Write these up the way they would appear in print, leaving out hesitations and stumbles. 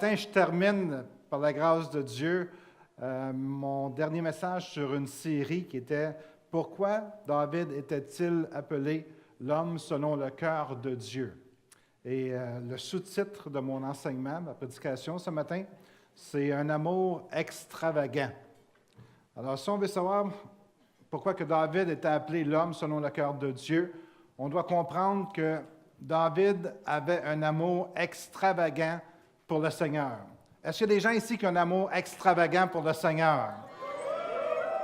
matin, je termine, par la grâce de Dieu, mon dernier message sur une série qui était « Pourquoi David était-il appelé l'homme selon le cœur de Dieu ?» Et le sous-titre de mon enseignement, ma prédication ce matin, c'est « Un amour extravagant ». Alors, si on veut savoir pourquoi que David était appelé l'homme selon le cœur de Dieu, on doit comprendre que David avait un amour extravagant pour le Seigneur. Est-ce qu'il y a des gens ici qui ont un amour extravagant pour le Seigneur?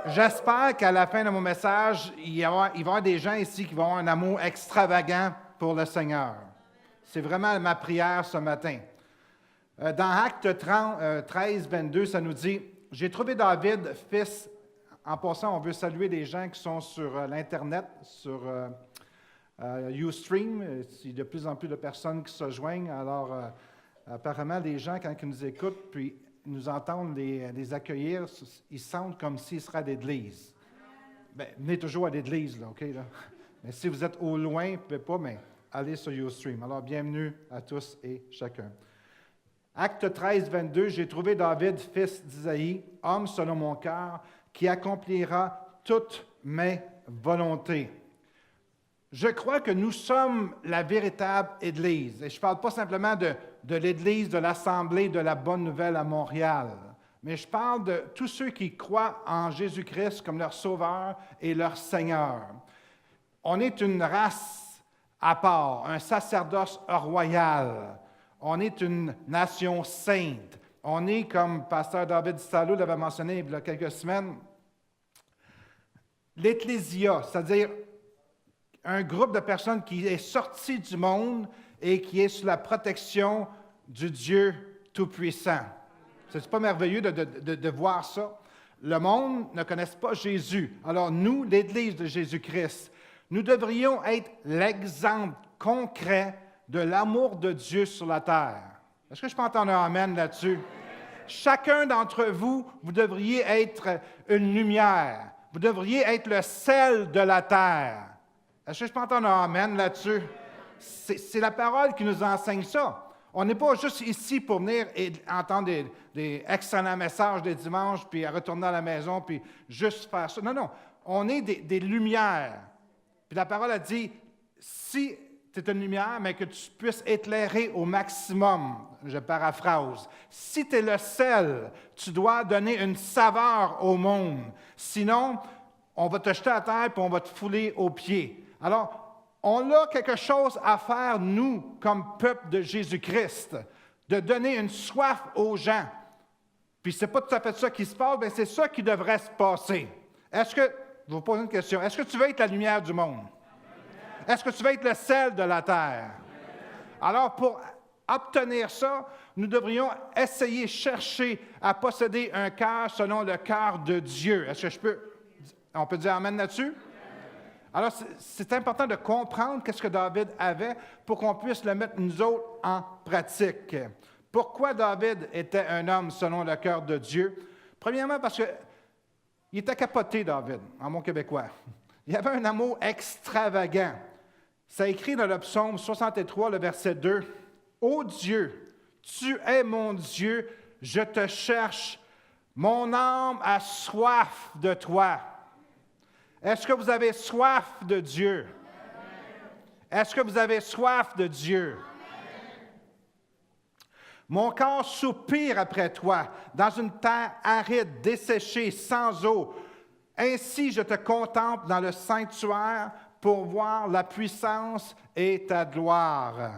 J'espère qu'à la fin de mon message, il va y avoir des gens ici qui vont avoir un amour extravagant pour le Seigneur. C'est vraiment ma prière ce matin. Dans Actes 13, 22, ça nous dit « J'ai trouvé David, fils... » En passant, on veut saluer les gens qui sont sur l'Internet, sur Ustream. Il y a de plus en plus de personnes qui se joignent. Alors, apparemment, les gens, quand ils nous écoutent, puis nous entendent les accueillir, ils sentent comme s'ils seraient à l'église. Bien, venez toujours à l'église, là, OK? Là. Mais si vous êtes au loin, vous ne pouvez pas, mais allez sur Ustream. Alors, bienvenue à tous et chacun. Acte 13, 22, « J'ai trouvé David, fils d'Isaïe, homme selon mon cœur, qui accomplira toutes mes volontés. » Je crois que nous sommes la véritable Église. Et je ne parle pas simplement de l'Église de l'Assemblée de la Bonne Nouvelle à Montréal, mais je parle de tous ceux qui croient en Jésus-Christ comme leur Sauveur et leur Seigneur. On est une race à part, un sacerdoce royal. On est une nation sainte. On est, comme pasteur David Salo l'avait mentionné il y a quelques semaines, l'Ecclésia, c'est-à-dire un groupe de personnes qui est sorti du monde et qui est sous la protection du Dieu Tout-Puissant. C'est pas merveilleux de voir ça? Le monde ne connaît pas Jésus. Alors nous, l'Église de Jésus-Christ, nous devrions être l'exemple concret de l'amour de Dieu sur la terre. Est-ce que je peux entendre un amen là-dessus? Chacun d'entre vous, vous devriez être une lumière. Vous devriez être le sel de la terre. Est-ce que je peux entendre un amen là-dessus? C'est la parole qui nous enseigne ça. On n'est pas juste ici pour venir et entendre des excellents messages des dimanches, puis retourner à la maison, puis juste faire ça. Non, non. On est des lumières. Puis la parole a dit, si tu es une lumière, mais que tu puisses éclairer au maximum, je paraphrase. Si tu es le sel, tu dois donner une saveur au monde. Sinon, on va te jeter à terre et on va te fouler aux pieds. Alors, on a quelque chose à faire, nous, comme peuple de Jésus-Christ, de donner une soif aux gens. Puis ce n'est pas tout à fait ça qui se passe, mais c'est ça qui devrait se passer. Est-ce que, je vous pose une question, est-ce que tu veux être la lumière du monde? Est-ce que tu veux être le sel de la terre? Alors, pour obtenir ça, nous devrions essayer, chercher à posséder un cœur selon le cœur de Dieu. Est-ce que on peut dire amen là-dessus? Alors, c'est important de comprendre qu'est-ce que David avait pour qu'on puisse le mettre, nous autres, en pratique. Pourquoi David était un homme selon le cœur de Dieu? Premièrement, parce qu'il était capoté, David, en mon québécois. Il avait un amour extravagant. C'est écrit dans le psaume 63, le verset 2. « Ô Dieu, tu es mon Dieu, je te cherche. Mon âme a soif de toi. » Est-ce que vous avez soif de Dieu? Est-ce que vous avez soif de Dieu? Mon corps soupire après toi, dans une terre aride, desséchée, sans eau. Ainsi, je te contemple dans le sanctuaire pour voir la puissance et ta gloire.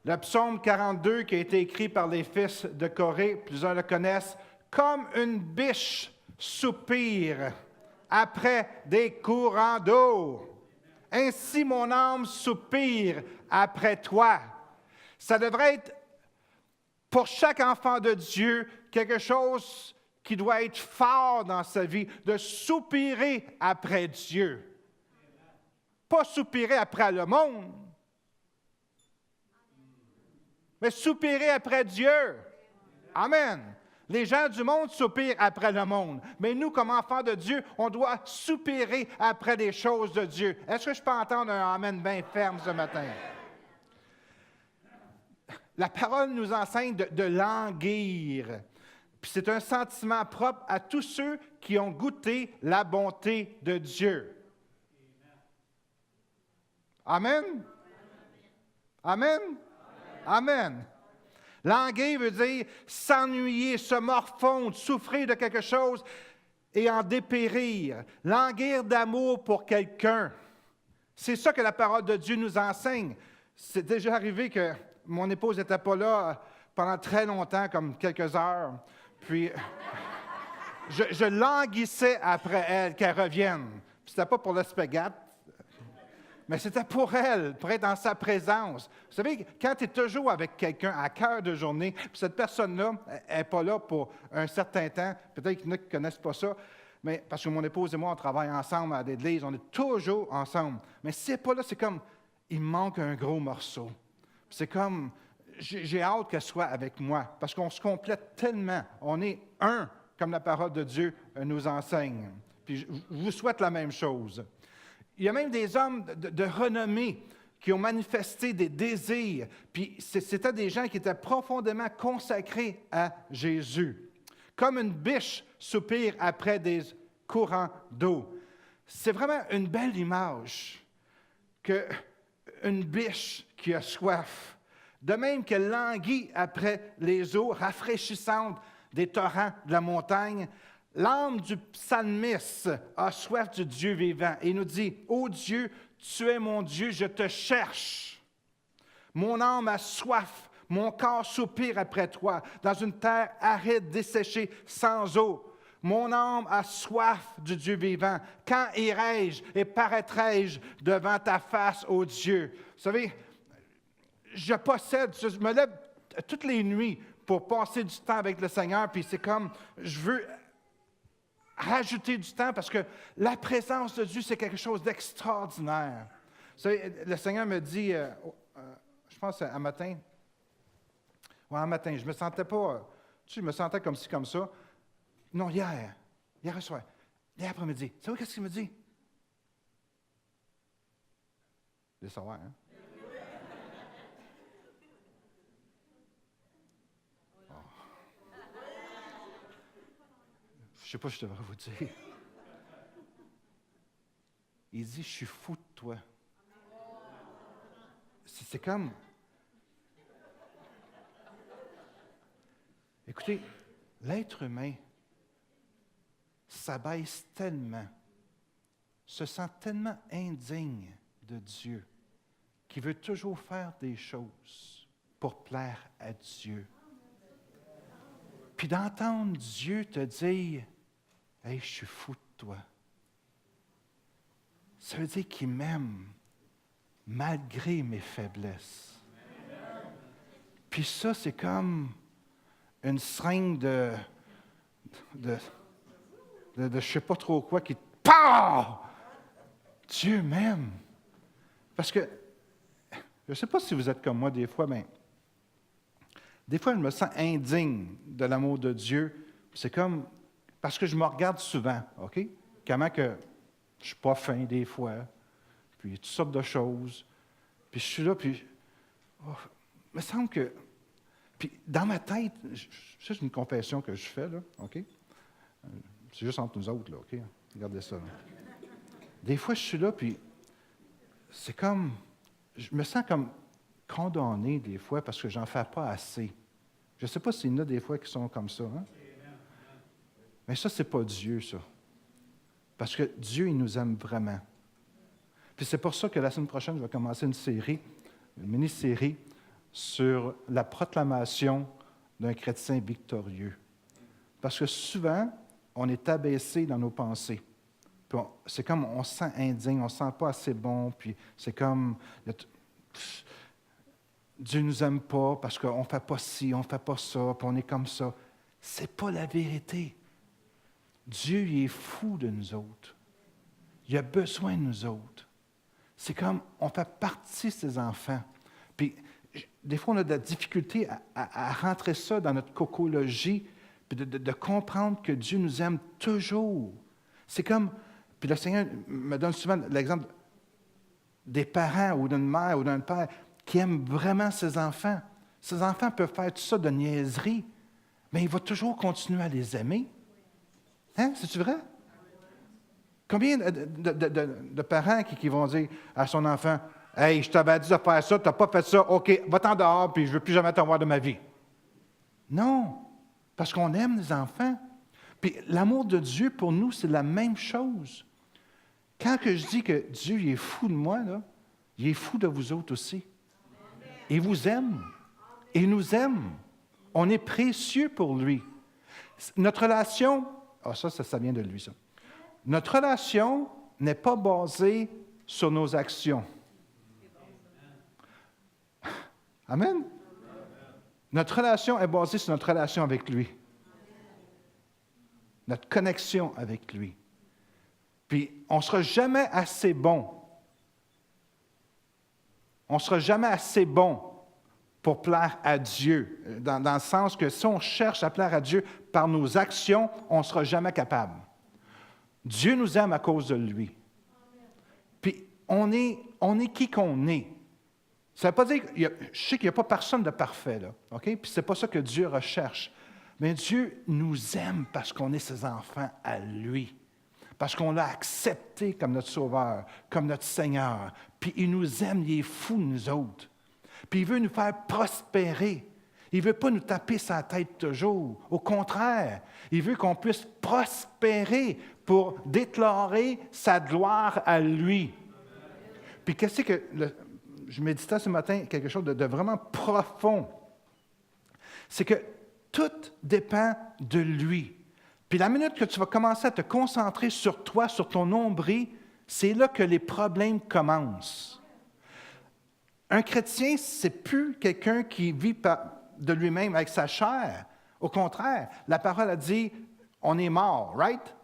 Le psaume 42 qui a été écrit par les fils de Corée, plusieurs le connaissent, comme une biche soupire après des courants d'eau. Ainsi mon âme soupire après toi. Ça devrait être pour chaque enfant de Dieu quelque chose qui doit être fort dans sa vie, de soupirer après Dieu. Pas soupirer après le monde, mais soupirer après Dieu. Amen. Les gens du monde soupirent après le monde, mais nous, comme enfants de Dieu, on doit soupirer après les choses de Dieu. Est-ce que je peux entendre un amen bien ferme ce matin? la parole nous enseigne de languir. Puis c'est un sentiment propre à tous ceux qui ont goûté la bonté de Dieu. Amen? Amen? Amen. Languir veut dire s'ennuyer, se morfondre, souffrir de quelque chose et en dépérir. Languir d'amour pour quelqu'un. C'est ça que la parole de Dieu nous enseigne. C'est déjà arrivé que mon épouse n'était pas là pendant très longtemps, comme quelques heures. Puis, je languissais après elle, qu'elle revienne. Puis c'était pas pour le spaghetti, mais c'était pour elle, pour être dans sa présence. Vous savez, quand tu es toujours avec quelqu'un à cœur de journée, puis cette personne-là n'est pas là pour un certain temps, peut-être qu'il y en a qui ne connaissent pas ça, mais parce que mon épouse et moi, on travaille ensemble à l'église, on est toujours ensemble. Mais si elle n'est pas là, c'est comme, il me manque un gros morceau. C'est comme, j'ai hâte qu'elle soit avec moi, parce qu'on se complète tellement. On est un, comme la parole de Dieu nous enseigne. Puis je vous souhaite la même chose. Il y a même des hommes de renommée qui ont manifesté des désirs, puis c'était des gens qui étaient profondément consacrés à Jésus. Comme une biche soupire après des courants d'eau. C'est vraiment une belle image qu'une biche qui a soif, de même qu'elle languit après les eaux rafraîchissantes des torrents de la montagne. L'âme du psalmiste a soif du Dieu vivant et nous dit, « Ô Dieu, tu es mon Dieu, je te cherche. Mon âme a soif, mon corps soupire après toi, dans une terre aride, desséchée, sans eau. Mon âme a soif du Dieu vivant. Quand irai-je et paraîtrai-je devant ta face, ô Dieu? » Vous savez, je me lève toutes les nuits pour passer du temps avec le Seigneur, puis c'est comme, je veux rajouter du temps parce que la présence de Dieu, c'est quelque chose d'extraordinaire. Vous savez, le Seigneur me dit, je pense un matin, un matin, je me sentais pas, je me sentais comme ci, comme ça. Non, hier soir, hier après-midi. Vous savez qu'est-ce qu'il me dit? Je vais savoir, hein? Je ne sais pas si je devrais vous dire. Il dit, je suis fou de toi. C'est comme... Écoutez, l'être humain s'abaisse tellement, se sent tellement indigne de Dieu, qu'il veut toujours faire des choses pour plaire à Dieu. Puis d'entendre Dieu te dire, « Hey, je suis fou de toi », ça veut dire qu'il m'aime malgré mes faiblesses. Puis ça, c'est comme une seringue de je ne sais pas trop quoi qui part. Dieu m'aime. Parce que, je ne sais pas si vous êtes comme moi des fois, mais des fois, je me sens indigne de l'amour de Dieu. C'est comme, parce que je me regarde souvent, OK? Comment que je ne suis pas fin des fois, puis toutes sortes de choses. Puis je suis là, puis il me semble que... Puis dans ma tête, c'est une confession que je fais, là, OK? C'est juste entre nous autres, là, OK? Regardez ça. Là. Des fois, je suis là, puis c'est comme... Je me sens comme condamné des fois parce que j'en fais pas assez. Je ne sais pas s'il y en a des fois qui sont comme ça. Hein? Mais ça, ce n'est pas Dieu, ça. Parce que Dieu, il nous aime vraiment. Puis c'est pour ça que la semaine prochaine, je vais commencer une mini-série sur la proclamation d'un chrétien victorieux. Parce que souvent, on est abaissé dans nos pensées. Puis c'est comme on se sent indigne, on ne se sent pas assez bon, puis c'est comme Dieu ne nous aime pas parce qu'on ne fait pas ci, on ne fait pas ça, puis on est comme ça. Ce n'est pas la vérité. Dieu, il est fou de nous autres. Il a besoin de nous autres. C'est comme, on fait partie de ses enfants. Puis, des fois, on a de la difficulté à rentrer ça dans notre cocologie, puis de comprendre que Dieu nous aime toujours. C'est comme, puis le Seigneur me donne souvent l'exemple des parents ou d'une mère ou d'un père qui aiment vraiment ses enfants. Ses enfants peuvent faire tout ça de niaiserie, mais il va toujours continuer à les aimer. Hein? C'est-tu vrai? Combien de parents qui vont dire à son enfant, « Hey, je t'avais dit de faire ça, tu n'as pas fait ça, OK, va-t'en dehors, puis je ne veux plus jamais te voir de ma vie. » Non, parce qu'on aime les enfants. Puis l'amour de Dieu, pour nous, c'est la même chose. Quand que je dis que Dieu il est fou de moi, là, il est fou de vous autres aussi. Il vous aime. Il nous aime. On est précieux pour lui. Notre relation, ça vient de lui, ça. Notre relation n'est pas basée sur nos actions. Amen. Notre relation est basée sur notre relation avec lui. Notre connexion avec lui. Puis, on ne sera jamais assez bon. On ne sera jamais assez bon pour plaire à Dieu. Dans le sens que si on cherche à plaire à Dieu par nos actions, on ne sera jamais capable. Dieu nous aime à cause de lui. Puis, on est qui qu'on est. Ça ne veut pas dire, je sais qu'il n'y a pas personne de parfait, là, OK? Puis ce n'est pas ça que Dieu recherche. Mais Dieu nous aime parce qu'on est ses enfants à lui. Parce qu'on l'a accepté comme notre Sauveur, comme notre Seigneur. Puis il nous aime, il est fou de nous autres. Puis il veut nous faire prospérer. Il ne veut pas nous taper sa tête toujours. Au contraire, il veut qu'on puisse prospérer pour déclarer sa gloire à lui. Puis qu'est-ce que... Je méditais ce matin quelque chose de vraiment profond. C'est que tout dépend de lui. Puis la minute que tu vas commencer à te concentrer sur toi, sur ton nombril, c'est là que les problèmes commencent. Un chrétien, ce n'est plus quelqu'un qui vit de lui-même avec sa chair. Au contraire, la parole a dit, on est mort, right?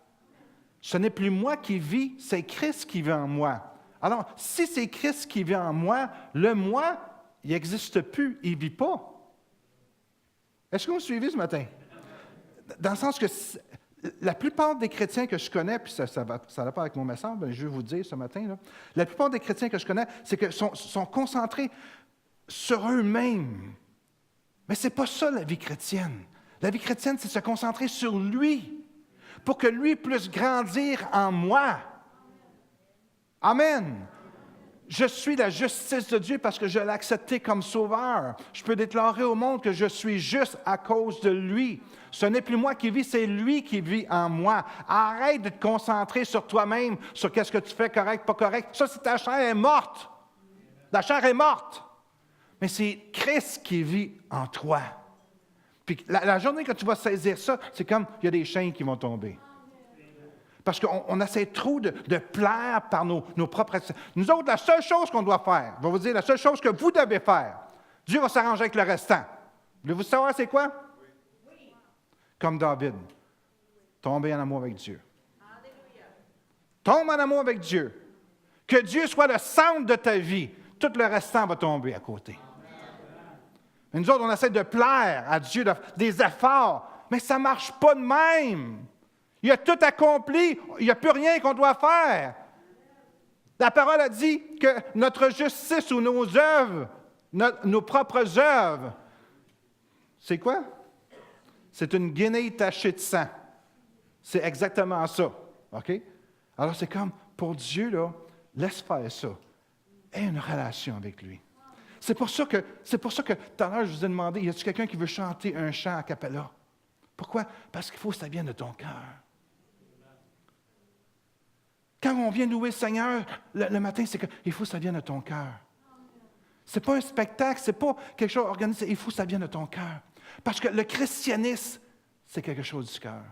Ce n'est plus moi qui vis, c'est Christ qui vit en moi. Alors, si c'est Christ qui vit en moi, le moi, il n'existe plus, il ne vit pas. Est-ce que vous me suivez ce matin? Dans le sens que la plupart des chrétiens que je connais, puis ça n'a pas avec mon message, mais je vais vous dire ce matin, là, la plupart des chrétiens que je connais, c'est qu'ils sont concentrés sur eux-mêmes. Mais ce n'est pas ça la vie chrétienne. La vie chrétienne, c'est se concentrer sur lui, pour que lui puisse grandir en moi. Amen. Je suis la justice de Dieu parce que je l'ai accepté comme sauveur. Je peux déclarer au monde que je suis juste à cause de lui. Ce n'est plus moi qui vis, c'est lui qui vit en moi. Arrête de te concentrer sur toi-même, sur qu'est-ce que tu fais correct, pas correct. Ça, c'est ta chair est morte. La chair est morte. Mais c'est Christ qui vit en toi. Puis la journée que tu vas saisir ça, c'est comme il y a des chaînes qui vont tomber. Parce qu'on essaie trop de plaire par nos propres... Nous autres, la seule chose qu'on doit faire, je vais vous dire, la seule chose que vous devez faire, Dieu va s'arranger avec le restant. Voulez-vous savoir c'est quoi? Oui. Comme David. Tomber en amour avec Dieu. Alléluia. Tombe en amour avec Dieu. Que Dieu soit le centre de ta vie. Tout le restant va tomber à côté. Mais nous autres, on essaie de plaire à Dieu, des efforts, mais ça ne marche pas de même. Il a tout accompli, il n'y a plus rien qu'on doit faire. La parole a dit que notre justice ou nos œuvres, nos propres œuvres, c'est quoi? C'est une guenille tachée de sang. C'est exactement ça. OK? Alors c'est comme, pour Dieu, là, laisse faire ça. Aie une relation avec lui. C'est pour ça que tout à l'heure, je vous ai demandé, y a-t-il quelqu'un qui veut chanter un chant a cappella? Pourquoi? Parce qu'il faut que ça vienne de ton cœur. Quand on vient louer le Seigneur le matin, c'est qu'il faut que ça vienne de ton cœur. Ce n'est pas un spectacle, ce n'est pas quelque chose organisé, il faut que ça vienne de ton cœur. Parce que le christianisme, c'est quelque chose du cœur.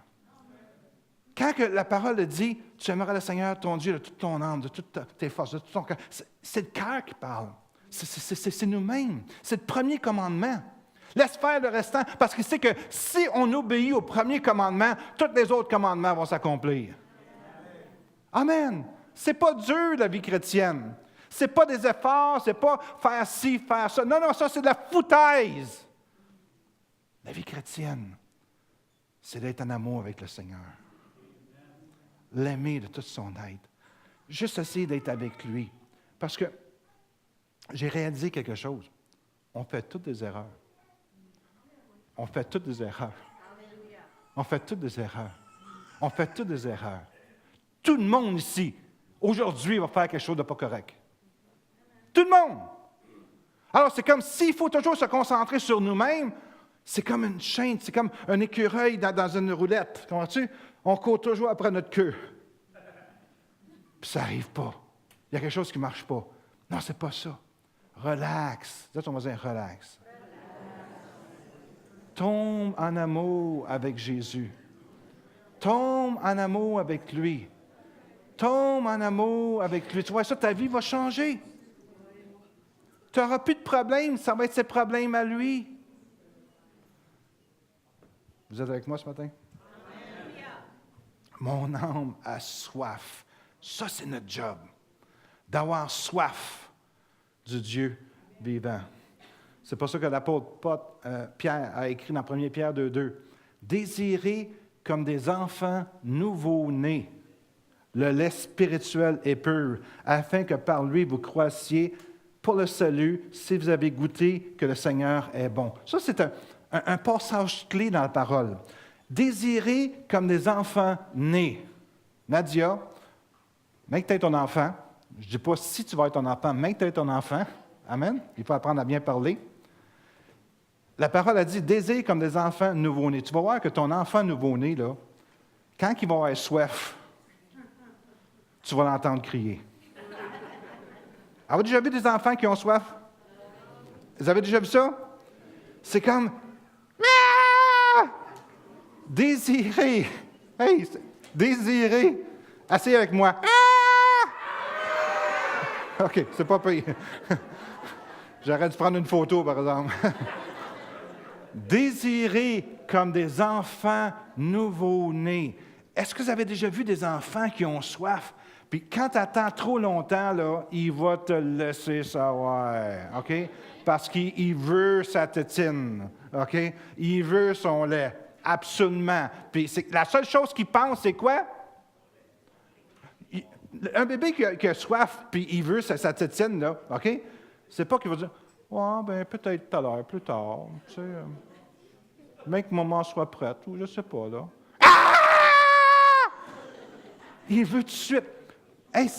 Quand que la parole dit, tu aimeras le Seigneur, ton Dieu, de toute ton âme, de toutes tes forces, de tout ton cœur, c'est le cœur qui parle. C'est nous-mêmes. C'est le premier commandement. Laisse faire le restant, parce qu'il sait que si on obéit au premier commandement, tous les autres commandements vont s'accomplir. Amen. Ce n'est pas dur, la vie chrétienne. Ce n'est pas des efforts, ce n'est pas faire ci, faire ça. Non, ça, c'est de la foutaise. La vie chrétienne, c'est d'être en amour avec le Seigneur. L'aimer de toute son être. Juste essayer d'être avec lui. Parce que j'ai réalisé quelque chose. On fait toutes des erreurs. On fait toutes des erreurs. On fait toutes des erreurs. On fait toutes des erreurs. Tout le monde ici, aujourd'hui, va faire quelque chose de pas correct. Tout le monde. Alors, c'est comme s'il faut toujours se concentrer sur nous-mêmes, c'est comme une chaîne, c'est comme un écureuil dans une roulette. Comprends-tu? On court toujours après notre queue. Puis ça n'arrive pas. Il y a quelque chose qui ne marche pas. Non, c'est pas ça. Relax. Dis à ton voisin, relax. Tombe en amour avec Jésus. Tombe en amour avec lui. Tombe en amour avec lui. Tu vois ça, ta vie va changer. Tu n'auras plus de problèmes, ça va être ses problèmes à lui. Vous êtes avec moi ce matin? Mon âme a soif. Ça, c'est notre job. D'avoir soif du Dieu vivant. C'est pour ça que l'apôtre Pierre a écrit dans 1 Pierre 2,2. Désirez comme des enfants nouveau-nés le lait spirituel et pur, afin que par lui vous croissiez pour le salut, si vous avez goûté que le Seigneur est bon. Ça, c'est un passage clé dans la parole. Désirez comme des enfants nés. Nadia, même que tu es ton enfant, je ne dis pas si tu vas être ton enfant, même que tu es ton enfant, amen, il faut apprendre à bien parler. La parole a dit, désire comme des enfants nouveau-nés. Tu vas voir que ton enfant nouveau-né, là, quand il va avoir soif, tu vas l'entendre crier. Avez-vous déjà vu des enfants qui ont soif? Vous avez déjà vu ça? C'est comme... Désirer. Hey, désirer. Asseyez avec moi. OK, c'est pas pire. J'aurais dû prendre une photo, par exemple. Désirer comme des enfants nouveau-nés. Est-ce que vous avez déjà vu des enfants qui ont soif? Puis quand tu attends trop longtemps, là, il va te laisser savoir, OK? Parce qu'il veut sa tétine, OK? Il veut son lait, absolument. Puis la seule chose qu'il pense, c'est quoi? Un bébé qui a soif, puis il veut sa tétine, là, OK? C'est pas qu'il va dire, « Ouais, ben peut-être tout à l'heure, plus tard, tu sais, même que maman soit prête, ou je sais pas, là. » Il veut tout de suite. Hey,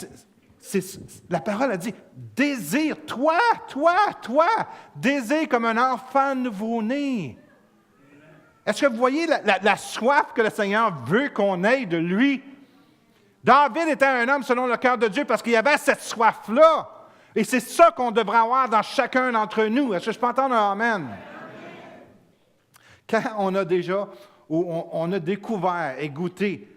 la parole a dit, désire, toi, désire comme un enfant nouveau-né. Est-ce que vous voyez la soif que le Seigneur veut qu'on ait de lui? David était un homme selon le cœur de Dieu parce qu'il y avait cette soif-là. Et c'est ça qu'on devrait avoir dans chacun d'entre nous. Est-ce que je peux entendre un amen? Quand on a déjà, ou on a découvert et goûté,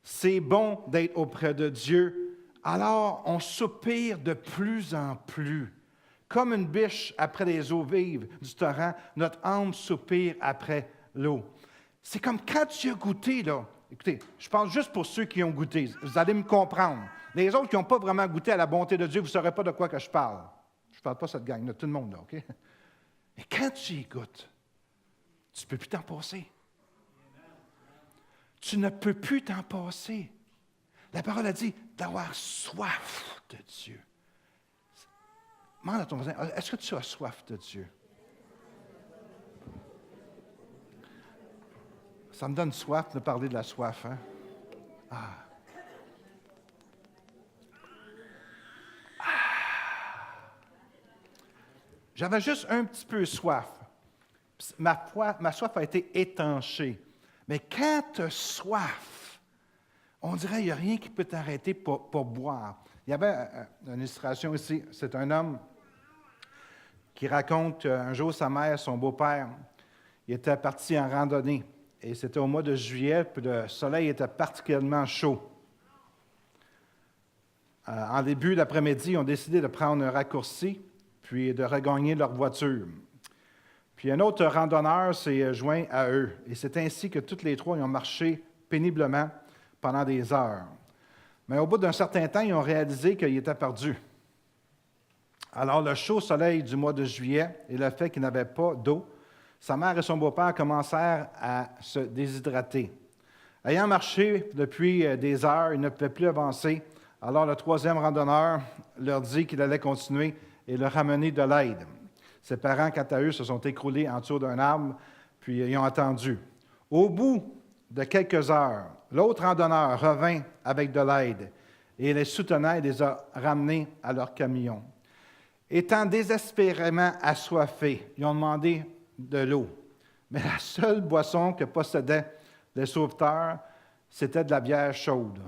c'est bon d'être auprès de Dieu, alors on soupire de plus en plus. Comme une biche après les eaux vives du torrent, notre âme soupire après l'eau. C'est comme quand tu as goûté, là. Écoutez, je pense juste pour ceux qui ont goûté. Vous allez me comprendre. Les autres qui n'ont pas vraiment goûté à la bonté de Dieu, vous ne saurez pas de quoi que je parle. Je ne parle pas de cette gang-là, tout le monde, là, OK? Mais quand tu y goûtes, tu ne peux plus t'en passer. Tu ne peux plus t'en passer. La parole a dit d'avoir soif de Dieu. Demande à ton voisin, est-ce que tu as soif de Dieu? Ça me donne soif de parler de la soif, hein? J'avais juste un petit peu soif. Ma soif a été étanchée. Mais quand tu as soif, on dirait qu'il n'y a rien qui peut t'arrêter pour boire. Il y avait une illustration ici. C'est un homme qui raconte qu'un jour, sa mère, son beau-père, il était parti en randonnée. Et c'était au mois de juillet, puis le soleil était particulièrement chaud. En début d'après-midi, ils ont décidé de prendre un raccourci, puis de regagner leur voiture. Puis un autre randonneur s'est joint à eux. Et c'est ainsi que tous les trois ils ont marché péniblement pendant des heures. Mais au bout d'un certain temps, ils ont réalisé qu'ils étaient perdus. Alors le chaud soleil du mois de juillet et le fait qu'ils n'avaient pas d'eau, sa mère et son beau-père commencèrent à se déshydrater. Ayant marché depuis des heures, ils ne pouvaient plus avancer. Alors le troisième randonneur leur dit qu'il allait continuer et leur ramener de l'aide. Ses parents, quant à eux, se sont écroulés en dessous d'un arbre, Puis ils ont attendu. Au bout de quelques heures, l'autre randonneur revint avec de l'aide et les soutenait et les a ramenés à leur camion. Étant désespérément assoiffés, ils ont demandé de l'eau. Mais la seule boisson que possédaient les sauveteurs, c'était de la bière chaude.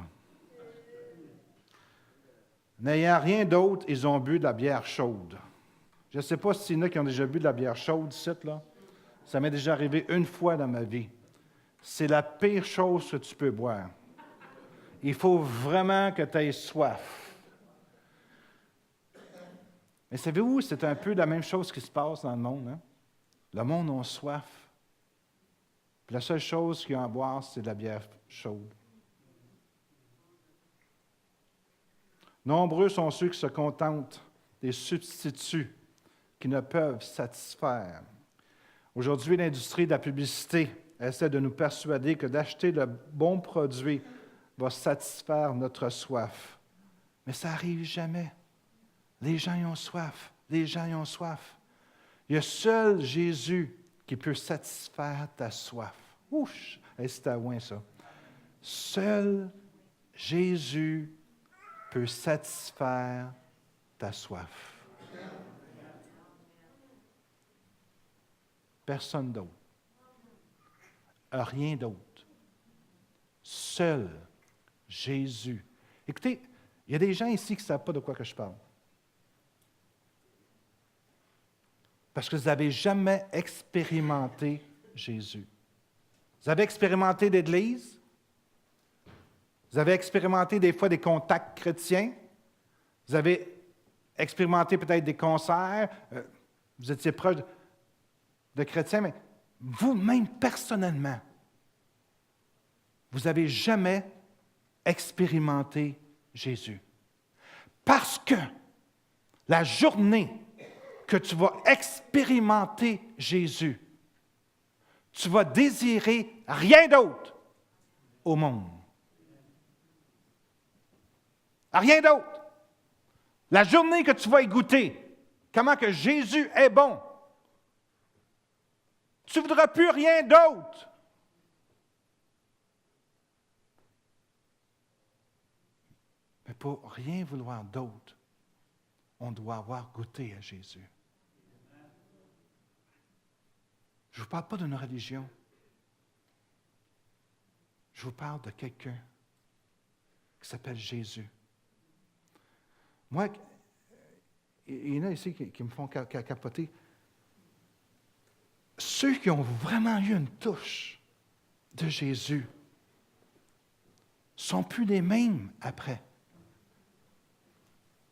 N'ayant rien d'autre, ils ont bu de la bière chaude. Je ne sais pas s'il y en a qui ont déjà bu de la bière chaude ici, là. Ça m'est déjà arrivé une fois dans ma vie. C'est la pire chose que tu peux boire. Il faut vraiment que tu aies soif. Mais savez-vous, c'est un peu la même chose qui se passe dans le monde. Hein? Le monde a soif. Puis la seule chose qu'ils ont à boire, c'est de la bière chaude. Nombreux sont ceux qui se contentent des substituts qui ne peuvent satisfaire. Aujourd'hui, l'industrie de la publicité essaie de nous persuader que d'acheter le bon produit va satisfaire notre soif. Mais ça n'arrive jamais. Les gens y ont soif. Les gens y ont soif. Il y a seul Jésus qui peut satisfaire ta soif. Ouch! C'est à loin, ça. Seul Jésus peut satisfaire ta soif. Personne d'autre. Rien d'autre. Seul Jésus. Écoutez, il y a des gens ici qui ne savent pas de quoi que je parle. Parce que vous n'avez jamais expérimenté Jésus. Vous avez expérimenté l'Église. Vous avez expérimenté des fois des contacts chrétiens. Vous avez expérimenté peut-être des concerts. Vous étiez proche de chrétiens, mais vous-même, personnellement, vous n'avez jamais expérimenté Jésus. Parce que la journée que tu vas expérimenter Jésus, tu vas désirer rien d'autre au monde. Rien d'autre. La journée que tu vas y goûter, comment que Jésus est bon, tu ne voudras plus rien d'autre. Mais pour rien vouloir d'autre, on doit avoir goûté à Jésus. Je ne vous parle pas d'une religion. Je vous parle de quelqu'un qui s'appelle Jésus. Moi, il y en a ici qui me font capoter. Ceux qui ont vraiment eu une touche de Jésus ne sont plus les mêmes après.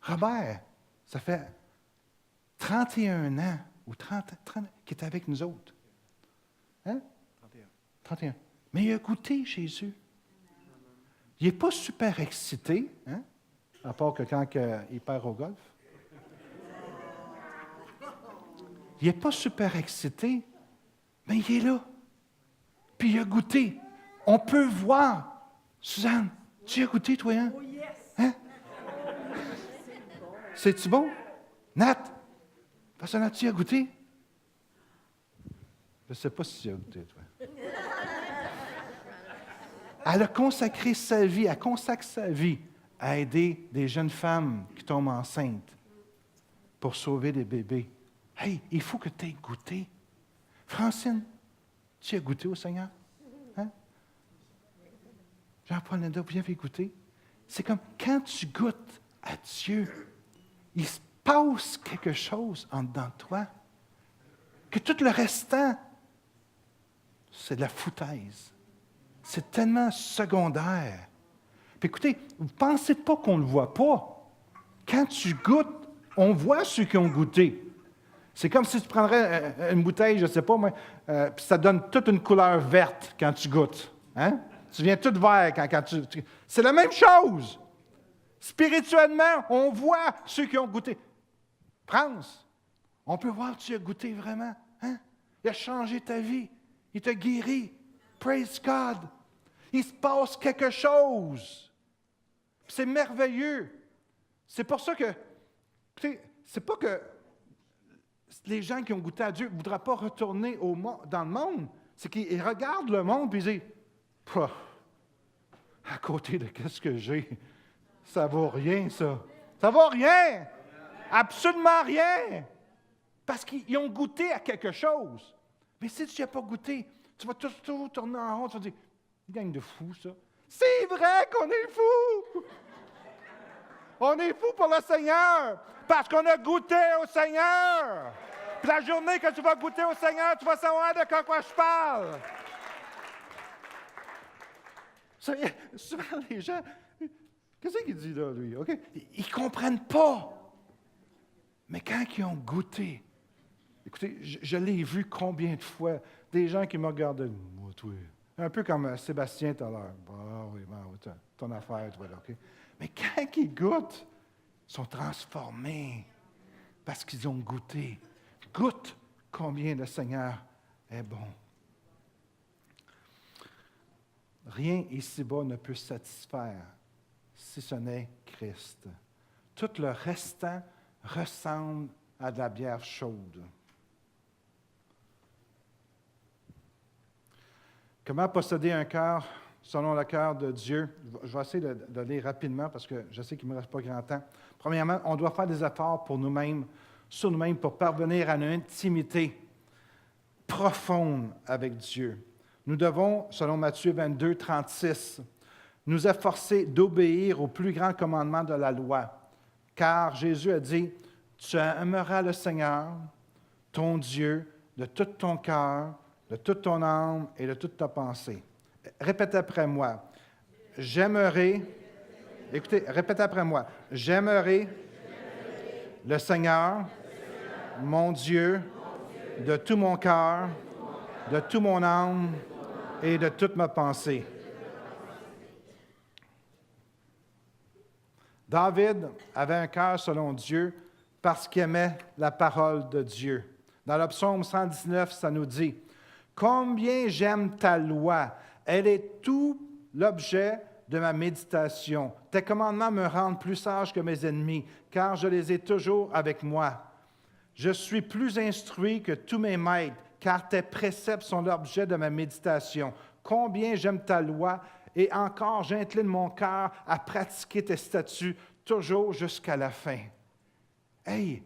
Robert, ça fait 31 ans ou 30 qu'il est avec nous autres. Hein? 31. Mais il a goûté Jésus. Il n'est pas super excité, hein? À part que quand il perd au golf. Il n'est pas super excité, mais il est là. Puis il a goûté. On peut voir. Suzanne, tu as goûté, toi, hein? Hein? C'est-tu bon? Nat, Pasteur Nat, tu as goûté? Je ne sais pas si tu as goûté, toi. Elle a consacré sa vie, elle consacre sa vie à aider des jeunes femmes qui tombent enceintes pour sauver des bébés. Hey, il faut que tu aies goûté. Francine, tu as goûté au Seigneur? Hein? Jean-Paul Linda, vous y avez goûté? C'est comme quand tu goûtes à Dieu, il se passe quelque chose en dedans de toi, que tout le restant, c'est de la foutaise. C'est tellement secondaire. Puis écoutez, vous ne pensez pas qu'on ne le voit pas. Quand tu goûtes, on voit ceux qui ont goûté. C'est comme si tu prendrais une bouteille, je ne sais pas moi, puis ça donne toute une couleur verte quand tu goûtes. Hein? Tu viens tout vert quand tu... C'est la même chose. Spirituellement, on voit ceux qui ont goûté. France, on peut voir que tu as goûté vraiment. Hein? Il a changé ta vie. Il t'a guéri. Praise God. Il se passe quelque chose. C'est merveilleux. C'est pour ça que, c'est pas que les gens qui ont goûté à Dieu ne voudraient pas retourner dans le monde. C'est qu'ils regardent le monde et ils disent, Pouah, à côté de qu'est-ce que j'ai, ça ne vaut rien, ça. Ça ne vaut rien. Absolument rien. Parce qu'ils ont goûté à quelque chose. Mais si tu n'y as pas goûté, tu vas toujours tourner en rond, tu vas dire, une gang de fous, ça. C'est vrai qu'on est fous. On est fous pour le Seigneur, parce qu'on a goûté au Seigneur. Puis la journée que tu vas goûter au Seigneur, tu vas savoir de quoi je parle. Souvent, les gens, qu'est-ce qu'il dit là, lui? Okay? Ils ne comprennent pas. Mais quand ils ont goûté, écoutez, je l'ai vu combien de fois, des gens qui me regardaient, moi, toi, un peu comme Sébastien tout à l'heure. Ah oui, ton affaire, toi, là, OK? Mais quand ils goûtent, ils sont transformés parce qu'ils ont goûté. Goûte combien le Seigneur est bon. Rien ici-bas ne peut satisfaire si ce n'est Christ. Tout le restant ressemble à de la bière chaude. Comment posséder un cœur selon le cœur de Dieu? Je vais essayer de lire rapidement parce que je sais qu'il ne me reste pas grand temps. Premièrement, on doit faire des efforts pour nous-mêmes, sur nous-mêmes, pour parvenir à une intimité profonde avec Dieu. Nous devons, selon Matthieu 22, 36, nous efforcer d'obéir au plus grand commandement de la loi. Car Jésus a dit, « Tu aimeras le Seigneur, ton Dieu, de tout ton cœur, de toute ton âme et de toute ta pensée. » Répète après moi. J'aimerai, écoutez, répète après moi. J'aimerai le Seigneur, mon Dieu, de tout mon cœur, de toute mon âme et de toute ma pensée. David avait un cœur selon Dieu parce qu'il aimait la parole de Dieu. Dans le psaume 119, ça nous dit, « Combien j'aime ta loi, elle est tout l'objet de ma méditation. Tes commandements me rendent plus sage que mes ennemis, car je les ai toujours avec moi. Je suis plus instruit que tous mes maîtres, car tes préceptes sont l'objet de ma méditation. Combien j'aime ta loi, et encore j'incline mon cœur à pratiquer tes statuts, toujours jusqu'à la fin. » Hey,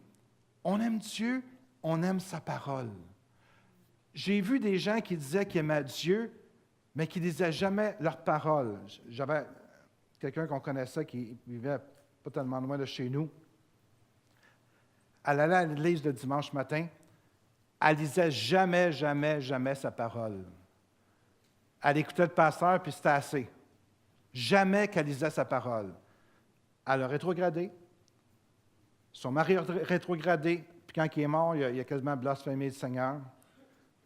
on aime Dieu, on aime sa parole. J'ai vu des gens qui disaient qu'ils aimaient Dieu, mais qui ne disaient jamais leur parole. J'avais quelqu'un qu'on connaissait qui vivait pas tellement loin de chez nous. Elle allait à l'église le dimanche matin. Elle ne disait jamais, jamais, jamais sa parole. Elle écoutait le pasteur, puis c'était assez. Jamais qu'elle disait sa parole. Elle a rétrogradé. Son mari a rétrogradé. Puis quand il est mort, il a quasiment blasphémé le Seigneur.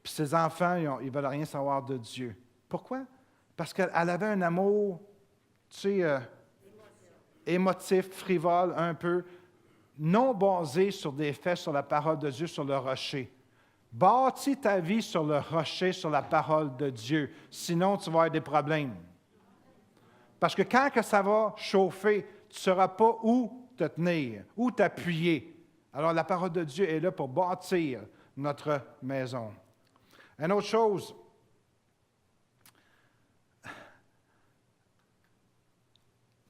Puis ses enfants, ils ne veulent rien savoir de Dieu. Pourquoi? Parce qu'elle avait un amour, tu sais, émotif, frivole, un peu, non basé sur des faits, sur la parole de Dieu, sur le rocher. Bâtis ta vie sur le rocher, sur la parole de Dieu. Sinon, tu vas avoir des problèmes. Parce que quand que ça va chauffer, tu ne sauras pas où te tenir, où t'appuyer. Alors, la parole de Dieu est là pour bâtir notre maison. Une autre chose,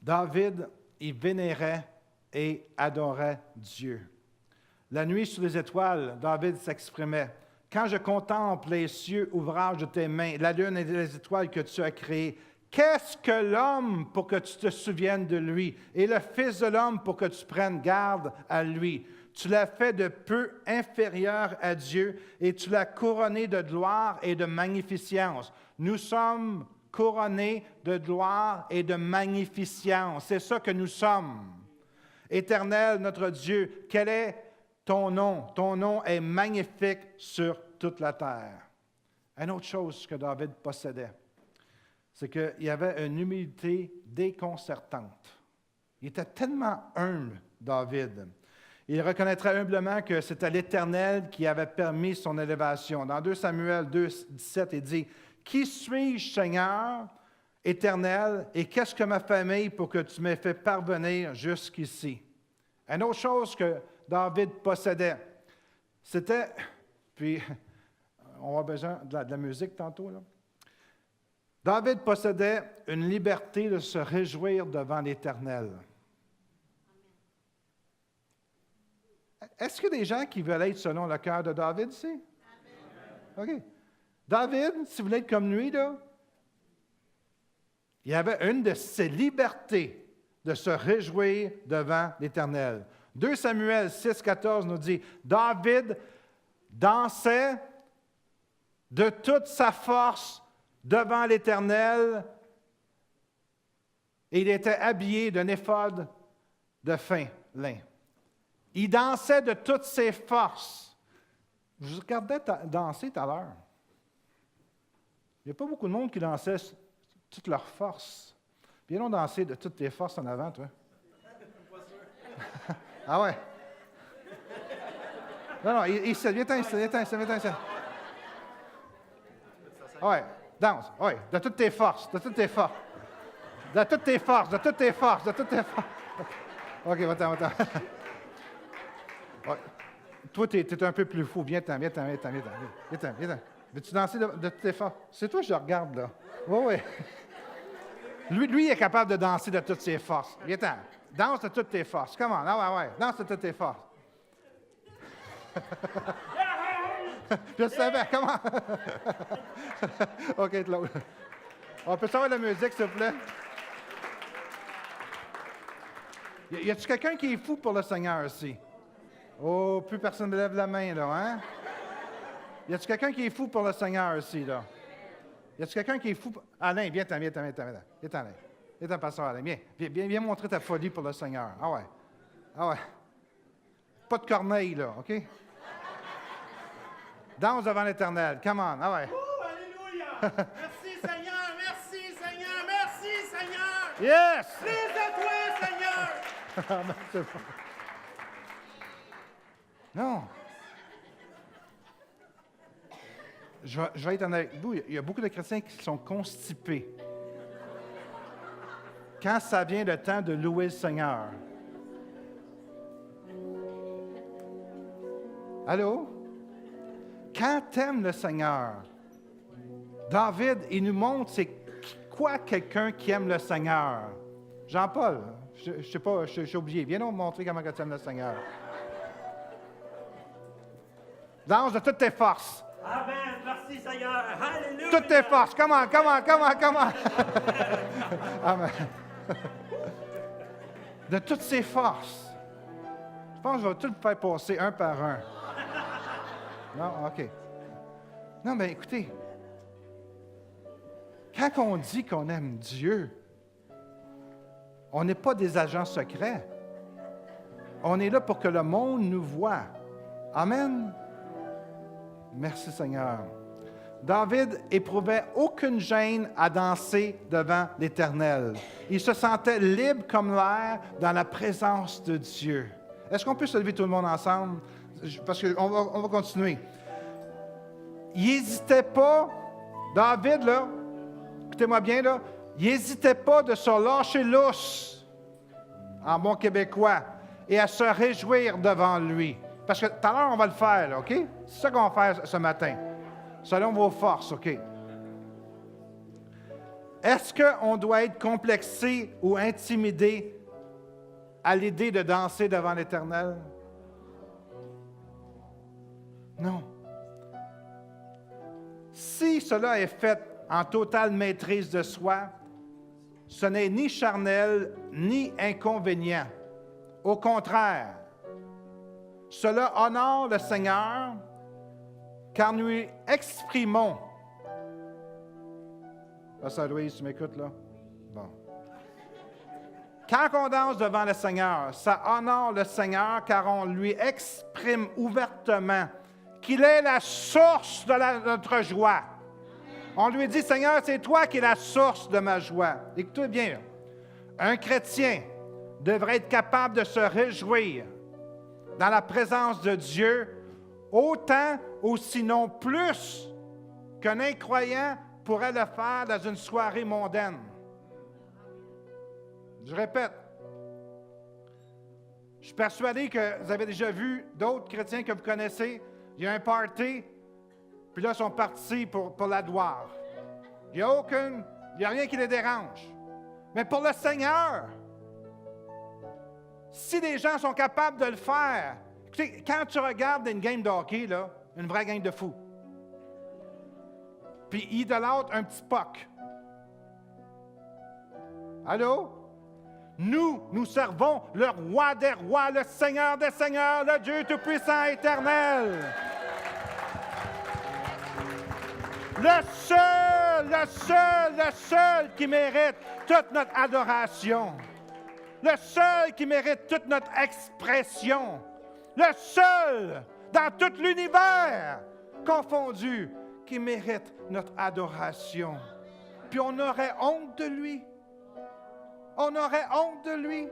David, il vénérait et adorait Dieu. La nuit sous les étoiles, David s'exprimait. « Quand je contemple les cieux, ouvrage de tes mains, la lune et les étoiles que tu as créées, qu'est-ce que l'homme pour que tu te souviennes de lui, et le Fils de l'homme pour que tu prennes garde à lui? Tu l'as fait de peu inférieur à Dieu, et tu l'as couronné de gloire et de magnificence. » Nous sommes couronnés de gloire et de magnificence. C'est ça que nous sommes. Éternel, notre Dieu, quel est ton nom? Ton nom est magnifique sur toute la terre. Une autre chose que David possédait, c'est qu'il y avait une humilité déconcertante. Il était tellement humble, David. Il reconnaîtrait humblement que c'était l'Éternel qui avait permis son élévation. Dans 2 Samuel 2, 17, il dit, « Qui suis-je, Seigneur, Éternel, et qu'est-ce que ma famille pour que tu m'aies fait parvenir jusqu'ici? » Une autre chose que David possédait, C'était, puis on va avoir besoin de la musique tantôt, là. David possédait une liberté de se réjouir devant l'Éternel. Est-ce qu'il y a des gens qui veulent être selon le cœur de David ici? OK. David, si vous voulez être comme lui, là, il avait une de ses libertés de se réjouir devant l'Éternel. 2 Samuel 6,14 nous dit, David dansait de toute sa force devant l'Éternel et il était habillé d'un éphod de fin lin. Il dansait de toutes ses forces. Je vous regardais danser tout à l'heure. Il n'y a pas beaucoup de monde qui dansait toute leur force. Viens donc danser de toutes tes forces en avant, toi. Ah ouais? Non, viens-t'en. Ah ouais, danse. Ouais, de toutes tes forces. OK, va-t'en. Ouais. Toi, tu es un peu plus fou. Viens-t'en. Veux-tu danser de toutes tes forces? C'est toi que je regarde, là. Oui. Lui, il est capable de danser de toutes ses forces. Viens-t'en. Danse de toutes tes forces. Comment? Ah ouais. Danse de toutes tes forces. Je le savais. Comment? OK, Claude. On peut savoir la musique, s'il vous plaît? Y a-t-il quelqu'un qui est fou pour le Seigneur ici? Oh, plus personne ne lève la main, là, hein? Y a-t-il quelqu'un qui est fou pour le Seigneur ici, là? Y a-t-il quelqu'un qui est fou? Alain, viens-t'en. Viens-t'en, pasteur Alain. Viens montrer ta folie pour le Seigneur. Ah ouais. Pas de corneille, là, OK? Danse devant l'Éternel. Come on. Ah ouais. Oh, alléluia! Merci, Seigneur. Yes! Plus de toi, Seigneur! C'est bon. Non. Je vais être honnête avec vous. Il y a beaucoup de chrétiens qui sont constipés quand ça vient le temps de louer le Seigneur. Allô? Quand t'aimes le Seigneur, David, il nous montre c'est quoi quelqu'un qui aime le Seigneur. Jean-Paul, je ne sais pas, j'ai oublié. Viens nous montrer comment tu aimes le Seigneur. Danse de toutes tes forces. Amen. Merci, Seigneur. Alléluia. Toutes tes forces. Come on. Amen. De toutes ses forces. Je pense que je vais tout faire passer un par un. Non? OK. Non, mais écoutez, quand on dit qu'on aime Dieu, on n'est pas des agents secrets. On est là pour que le monde nous voie. Amen. Merci Seigneur. David éprouvait aucune gêne à danser devant l'Éternel. Il se sentait libre comme l'air dans la présence de Dieu. Est-ce qu'on peut se lever tout le monde ensemble? Parce qu'on va continuer. Il n'hésitait pas, David, là, écoutez-moi bien, là, il n'hésitait pas de se lâcher lousse, en bon québécois, et à se réjouir devant lui. Parce que tout à l'heure, on va le faire, là, OK? C'est ça qu'on va faire ce matin, selon vos forces, OK? Est-ce qu'on doit être complexé ou intimidé à l'idée de danser devant l'Éternel? Non. Si cela est fait en totale maîtrise de soi, ce n'est ni charnel ni inconvénient. Au contraire, cela honore le Seigneur car nous exprimons. Pasteur Louise, tu m'écoutes là? Bon. Quand on danse devant le Seigneur, ça honore le Seigneur car on lui exprime ouvertement qu'il est la source de notre joie. On lui dit, Seigneur, c'est toi qui es la source de ma joie. Écoutez bien, un chrétien devrait être capable de se réjouir dans la présence de Dieu autant ou sinon plus qu'un incroyant pourrait le faire dans une soirée mondaine. Je répète, je suis persuadé que vous avez déjà vu d'autres chrétiens que vous connaissez il y a un party, puis là, ils sont partis pour la gloire. Il n'y a rien qui les dérange. Mais pour le Seigneur, si les gens sont capables de le faire, écoutez, quand tu regardes une game de hockey, là, une vraie game de fou, puis il idolâtre un petit puck. Allô? Nous servons le roi des rois, le Seigneur des seigneurs, le Dieu tout-puissant éternel. Le seul qui mérite toute notre adoration. Le seul qui mérite toute notre expression. Le seul dans tout l'univers confondu qui mérite notre adoration. Puis on aurait honte de lui. On aurait honte de lui.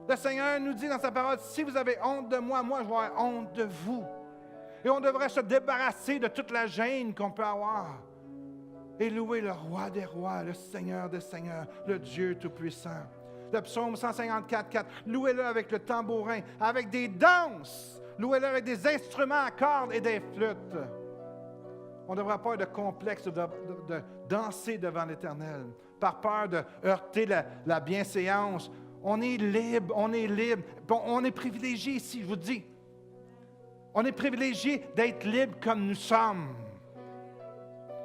Le Seigneur nous dit dans sa parole, si vous avez honte de moi, moi je vais avoir honte de vous. Et on devrait se débarrasser de toute la gêne qu'on peut avoir. Et louer le roi des rois, le Seigneur des seigneurs, le Dieu tout-puissant. Le psaume 154, 4. Louez-le avec le tambourin, avec des danses. Louez-le avec des instruments à cordes et des flûtes. On ne devrait pas avoir de complexe de danser devant l'Éternel, par peur de heurter la bienséance. On est libre, on est libre. Bon, on est privilégié ici, je vous dis. On est privilégié d'être libre comme nous sommes.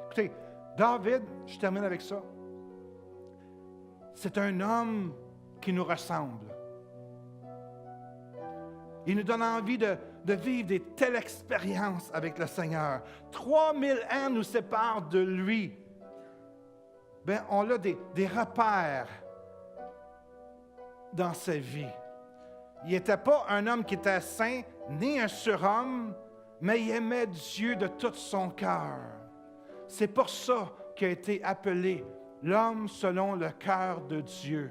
Écoutez, David, je termine avec ça. C'est un homme qui nous ressemble. Il nous donne envie de vivre des telles expériences avec le Seigneur. 3000 ans nous séparent de lui. Bien, on a des repères dans sa vie. Il n'était pas un homme qui était saint, ni un surhomme, mais il aimait Dieu de tout son cœur. C'est pour ça qu'il a été appelé l'homme selon le cœur de Dieu.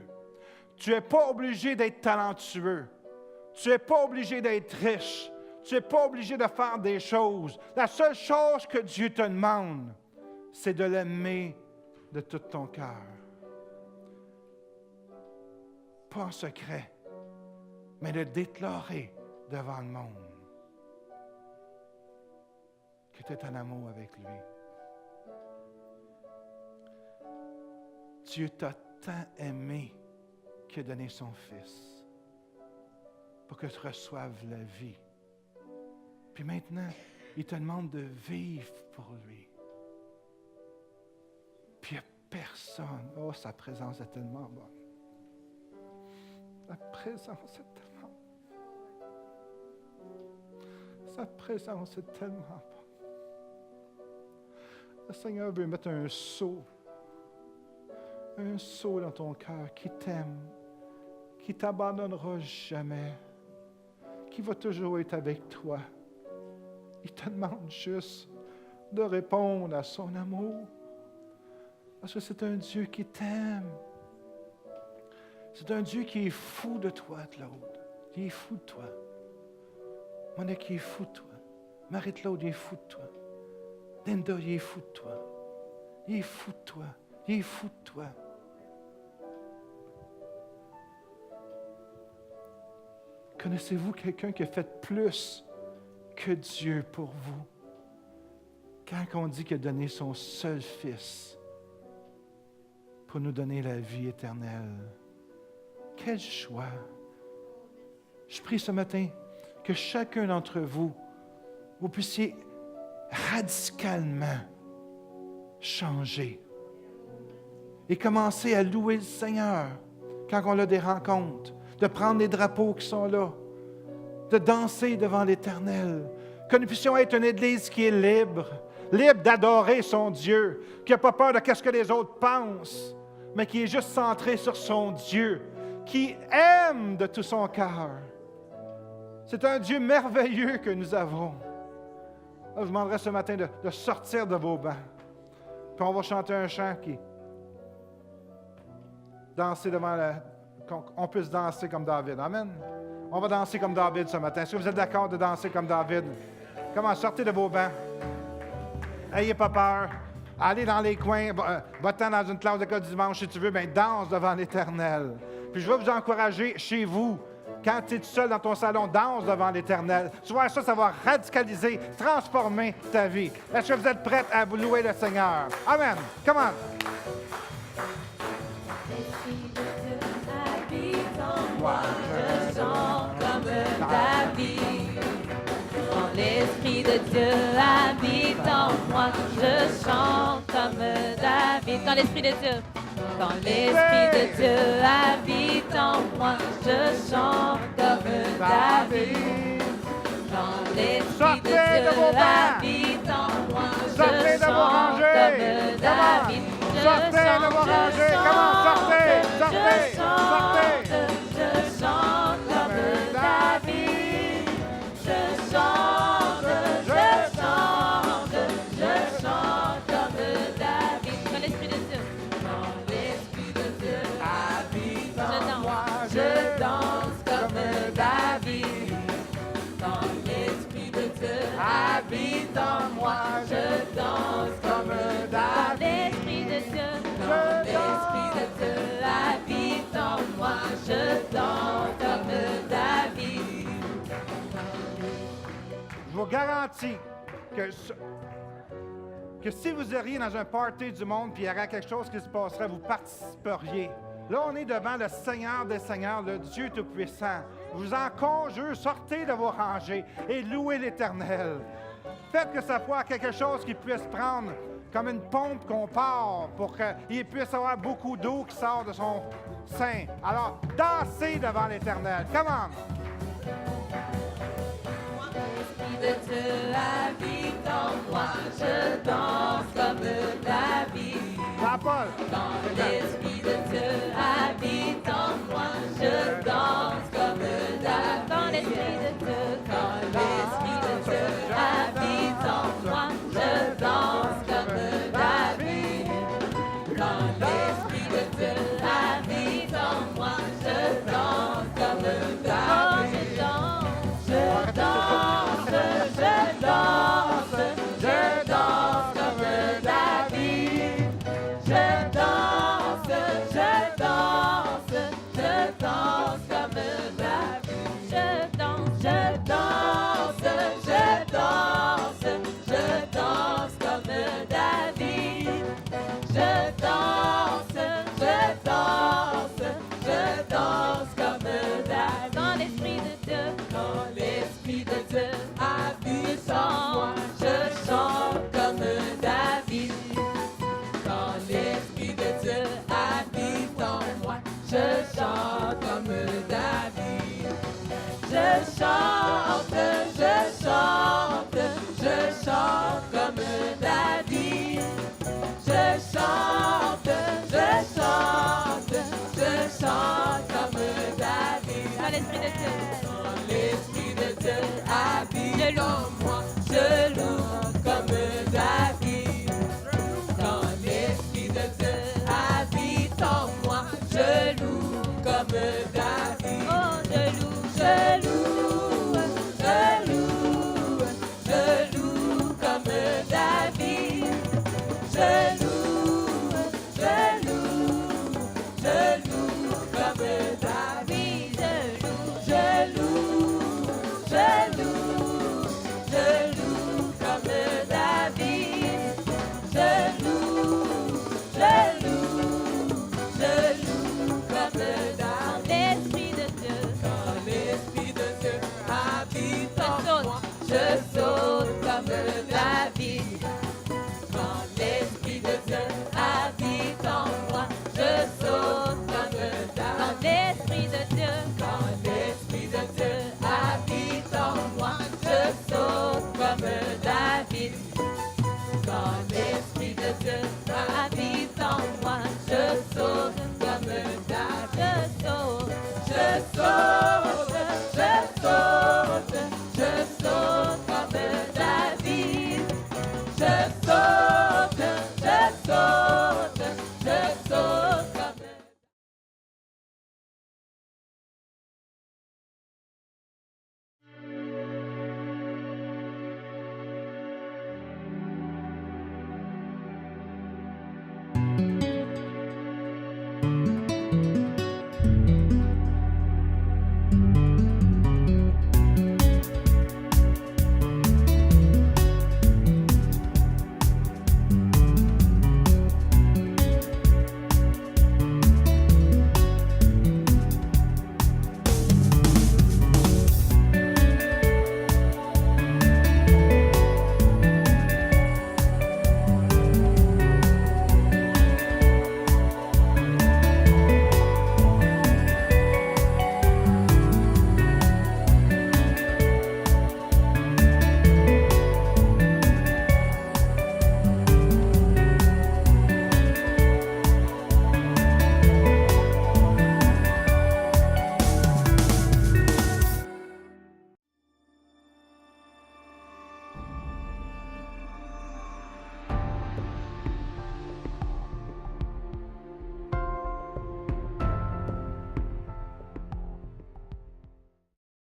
Tu n'es pas obligé d'être talentueux. Tu n'es pas obligé d'être riche. Tu n'es pas obligé de faire des choses. La seule chose que Dieu te demande, c'est de l'aimer de tout ton cœur. Pas en secret, mais de déclarer devant le monde que tu es en amour avec lui. Dieu t'a tant aimé qu'il a donné son Fils pour que tu reçoives la vie. Puis maintenant, il te demande de vivre pour lui. Puis il n'y a personne. Oh, sa présence est tellement bonne. Sa présence est tellement bonne. Sa présence est tellement bonne. Le Seigneur veut mettre un sceau dans ton cœur qui t'aime, qui ne t'abandonnera jamais, qui va toujours être avec toi. Il te demande juste de répondre à son amour, parce que c'est un Dieu qui t'aime. C'est un Dieu qui est fou de toi, Claude. Il est fou de toi. Monique, il est fou de toi. Marie-Claude, il est fou de toi. Linda, il est fou de toi. Il est fou de toi. Il est fou de toi. Connaissez-vous quelqu'un qui a fait plus que Dieu pour vous? Quand on dit qu'il a donné son seul Fils pour nous donner la vie éternelle, quel choix! Je prie ce matin que chacun d'entre vous, vous puissiez radicalement changer et commencer à louer le Seigneur quand on a des rencontres, de prendre les drapeaux qui sont là, de danser devant l'Éternel, que nous puissions être une Église qui est libre, libre d'adorer son Dieu, qui n'a pas peur de ce que les autres pensent, mais qui est juste centrée sur son Dieu, qui aime de tout son cœur. C'est un Dieu merveilleux que nous avons. Je vous demanderai ce matin de sortir de vos bancs. Puis on va chanter un chant qui danser devant qu'on puisse danser comme David. Amen. On va danser comme David ce matin. Est-ce que vous êtes d'accord de danser comme David? Comment? Sortez de vos bancs. Ayez pas peur. Allez dans les coins. Va-t'en dans une classe d'école du dimanche si tu veux. Bien, danse devant l'Éternel. Puis je vais vous encourager chez vous quand tu es tout seul dans ton salon, danse devant l'Éternel. Tu vois, ça va radicaliser, transformer ta vie. Est-ce que vous êtes prêts à vous louer le Seigneur? Amen. Come on. L'Esprit de Dieu habite en moi, je chante comme David. Quand l'Esprit de Dieu, quand l'Esprit de Dieu habite en moi, je chante comme David. Quand l'Esprit de Dieu habite en moi, je chante comme David. Sortez de vos rangées. Comment? Sortez, sortez, sortez. Je chante comme David. Je chante comme David. Quand l'Esprit de Dieu, habite en moi, je danse comme David. Quand l'Esprit de Dieu habite en moi, je danse comme David. L'Esprit de Dieu, quand l'Esprit de Dieu habite en moi, je danse comme David. Je vous garantis que si vous iriez dans un party du monde puis il y aurait quelque chose qui se passerait, vous participeriez. Là, on est devant le Seigneur des Seigneurs, le Dieu Tout-Puissant. Je vous en conjure, sortez de vos rangées et louez l'Éternel. Faites que ça soit quelque chose qui puisse prendre comme une pompe qu'on part pour qu'il puisse avoir beaucoup d'eau qui sort de son sein. Alors, dansez devant l'Éternel. Come on! L'Esprit de Dieu habite en moi, je danse comme David. Jean-Paul! Quand l'Esprit de Dieu habite en moi, je danse comme David. Quand l'Esprit de Dieu, quand l'Esprit de Dieu habite en moi, je danse comme David. Quand l'Esprit de Dieu habite en moi, je danse comme David. Oh, je danse, je danse, je danse, je danse comme David. Je danse, je danse, je danse comme David. Je danse, je danse, je danse, je danse comme David. Je danse, je danse, je danse comme David. Quand l'Esprit de Dieu, quand l'Esprit de Dieu habite en moi, je chante comme David. Quand l'Esprit de Dieu habite en moi, je chante comme David. Je chante, je chante, je chante comme David. Je chante, je chante, je chante comme David. Quand l'Esprit de Dieu, quand l'Esprit de Dieu habite en moi, je loue comme David. Quand l'Esprit de Dieu habite en moi, je loue comme David. Oh, je loue, je loue, je loue, je loue comme David. Je loue, je loue, je loue comme David. Je loue, je loue, je loue comme David. Je loue, je loue, je loue comme David. L'Esprit de Dieu, quand l'Esprit de Dieu habite en moi, je saute comme David. Quand l'Esprit de Dieu habite en moi, je saute comme David. Quand l'Esprit de Dieu, quand l'Esprit de Dieu habite en moi, je saute comme David. Quand l'Esprit de Dieu habite en moi, je saute comme David. Je saute, je saute, je saute.